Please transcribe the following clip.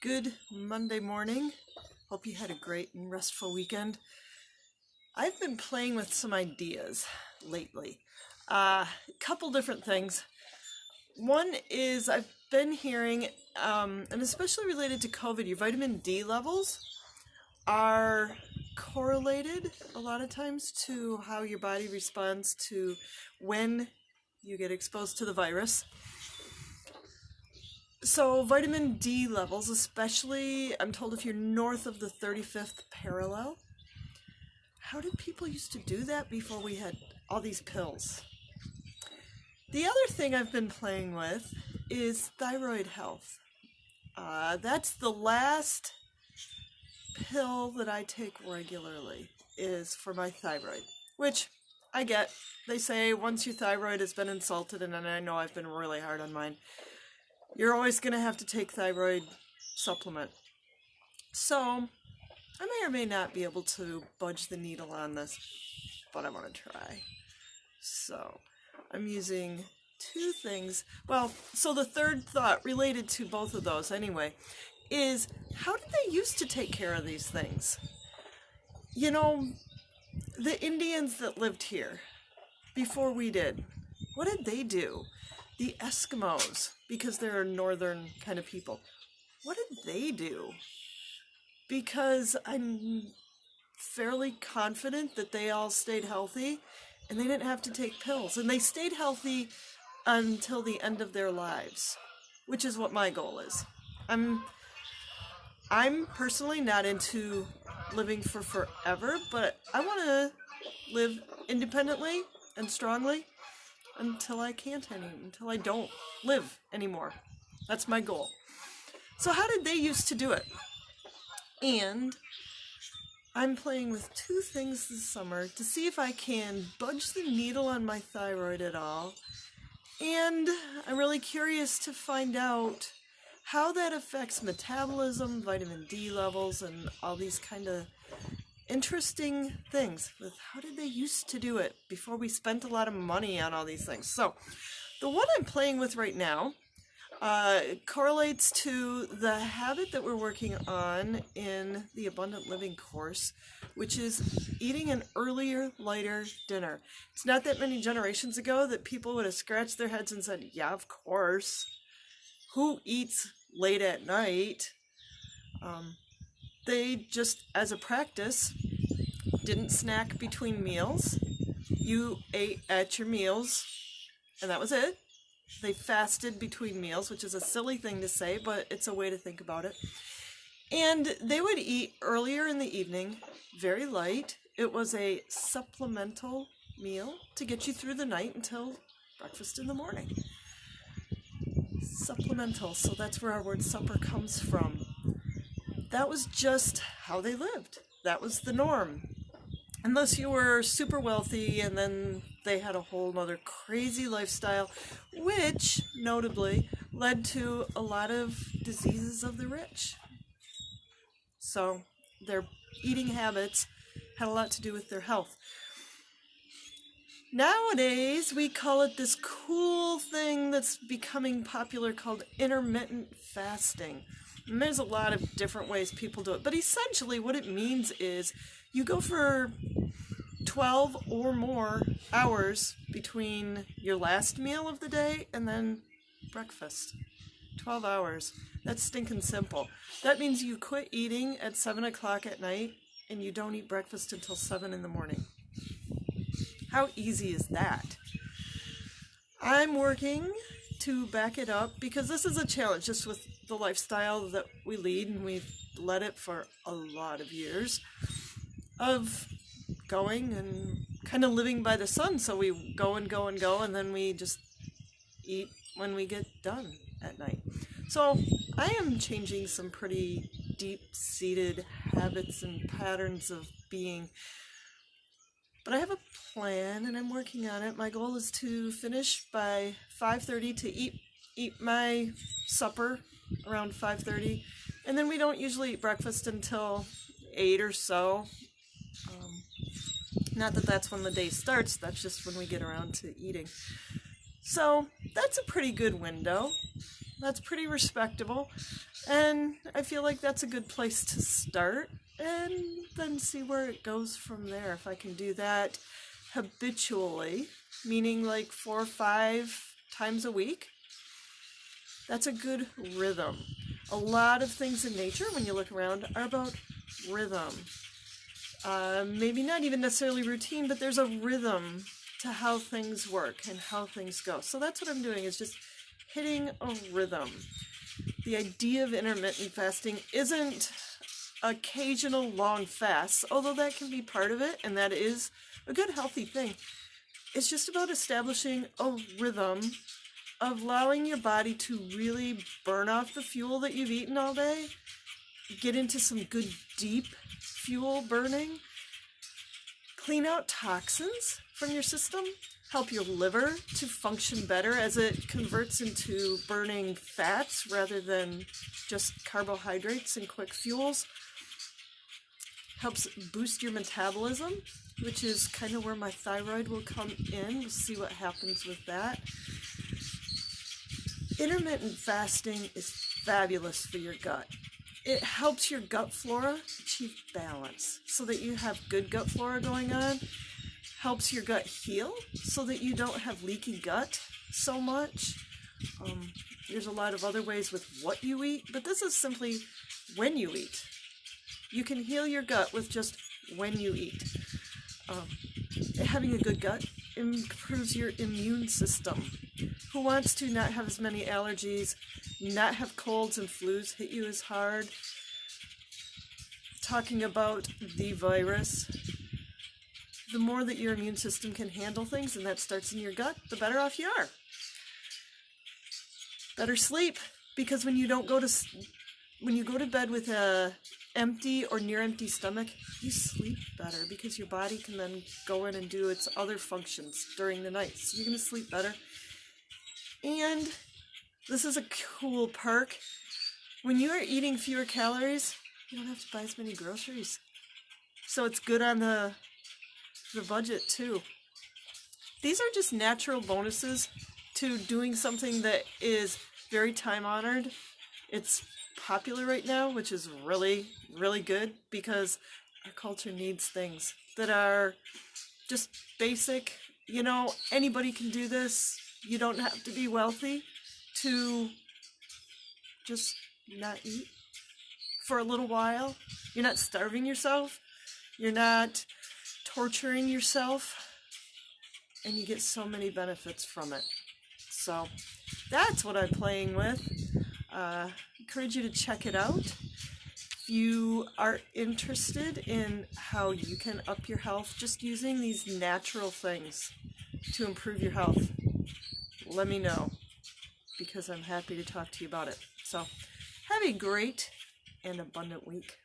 Good Monday morning. Hope you had a great and restful weekend. I've been playing with some ideas lately. A couple different things. One is I've been hearing, and especially related to COVID, your vitamin D levels are correlated a lot of times to how your body responds to when you get exposed to the virus. So vitamin D levels, especially, I'm told if you're north of the 35th parallel. How did people used to do that before we had all these pills? The other thing I've been playing with is Thyroid Health. That's the last pill that I take regularly is for my thyroid, which I get. They say once your thyroid has been insulted, and I know I've been really hard on mine, you're always going to have to take thyroid supplement. So I may or may not be able to budge the needle on this, but I want to try. So I'm using two things. Well, so the third thought related to both of those anyway is how did they used to take care of these things? You know, the Indians that lived here before we did, what did they do? The Eskimos, because they're northern kind of people, what did they do? Because I'm fairly confident that they all stayed healthy and they didn't have to take pills. And they stayed healthy until the end of their lives, which is what my goal is. I'm personally not into living for forever, but I want to live independently and strongly until I can't until I don't live anymore. That's my goal. So how did they used to do it? And I'm playing with two things this summer to see if I can budge the needle on my thyroid at all. And I'm really curious to find out how that affects metabolism, vitamin D levels, and all these kind of interesting things with how did they used to do it before we spent a lot of money on all these things. So the one I'm playing with right now correlates to the habit that we're working on in the Abundant Living course, which is eating an earlier, lighter dinner. It's not that many generations ago that people would have scratched their heads and said, yeah, of course. Who eats late at night? They just, as a practice, didn't snack between meals. You ate at your meals, and that was it. They fasted between meals, which is a silly thing to say, but it's a way to think about it. And they would eat earlier in the evening, very light. It was a supplemental meal to get you through the night until breakfast in the morning. Supplemental, so that's where our word supper comes from. That was just how they lived. That was the norm. Unless you were super wealthy and then they had a whole other crazy lifestyle, which notably led to a lot of diseases of the rich. So their eating habits had a lot to do with their health. Nowadays, we call it this cool thing that's becoming popular called intermittent fasting. And there's a lot of different ways people do it. But essentially what it means is you go for 12 or more hours between your last meal of the day and then breakfast. 12 hours. That's stinking simple. That means you quit eating at 7 o'clock at night and you don't eat breakfast until 7 in the morning. How easy is that? I'm working to back it up because this is a challenge just with the lifestyle that we lead, and we've led it for a lot of years of going and kind of living by the sun. So we go and go and go, and then we just eat when we get done at night. So I am changing some pretty deep-seated habits and patterns of being. But I have a plan, and I'm working on it. My goal is to finish by 5:30 to eat my supper around 5:30, and then we don't usually eat breakfast until 8 or so. Not that that's when the day starts, that's just when we get around to eating. So that's a pretty good window. That's pretty respectable. And I feel like that's a good place to start and then see where it goes from there. If I can do that habitually, meaning like 4 or 5 times a week, that's a good rhythm. A lot of things in nature, when you look around, are about rhythm. Maybe not even necessarily routine, but there's a rhythm to how things work and how things go. So that's what I'm doing, is just hitting a rhythm. The idea of intermittent fasting isn't occasional long fasts, although that can be part of it, and that is a good healthy thing. It's just about establishing a rhythm of allowing your body to really burn off the fuel that you've eaten all day, get into some good deep fuel burning, clean out toxins from your system, help your liver to function better as it converts into burning fats rather than just carbohydrates and quick fuels. Helps boost your metabolism, which is kind of where my thyroid will come in. We'll see what happens with that. Intermittent fasting is fabulous for your gut. It helps your gut flora achieve balance so that you have good gut flora going on. Helps your gut heal so that you don't have leaky gut so much. There's a lot of other ways with what you eat, but this is simply when you eat. You can heal your gut with just when you eat. Having a good gut improves your immune system. Who wants to not have as many allergies, not have colds and flus hit you as hard? Talking about the virus, the more that your immune system can handle things, and that starts in your gut, the better off you are. Better sleep, because when you go to bed with a empty or near empty stomach, you sleep better because your body can then go in and do its other functions during the night. So you're going to sleep better. And this is a cool perk. When you are eating fewer calories, you don't have to buy as many groceries. So it's good on the budget too. These are just natural bonuses to doing something that is very time-honored. It's popular right now, which is really, really good because our culture needs things that are just basic. You know, anybody can do this. You don't have to be wealthy to just not eat for a little while. You're not starving yourself. You're not torturing yourself. And you get so many benefits from it. So that's what I'm playing with. Encourage you to check it out. If you are interested in how you can up your health just using these natural things to improve your health, let me know, because I'm happy to talk to you about it. So have a great and abundant week.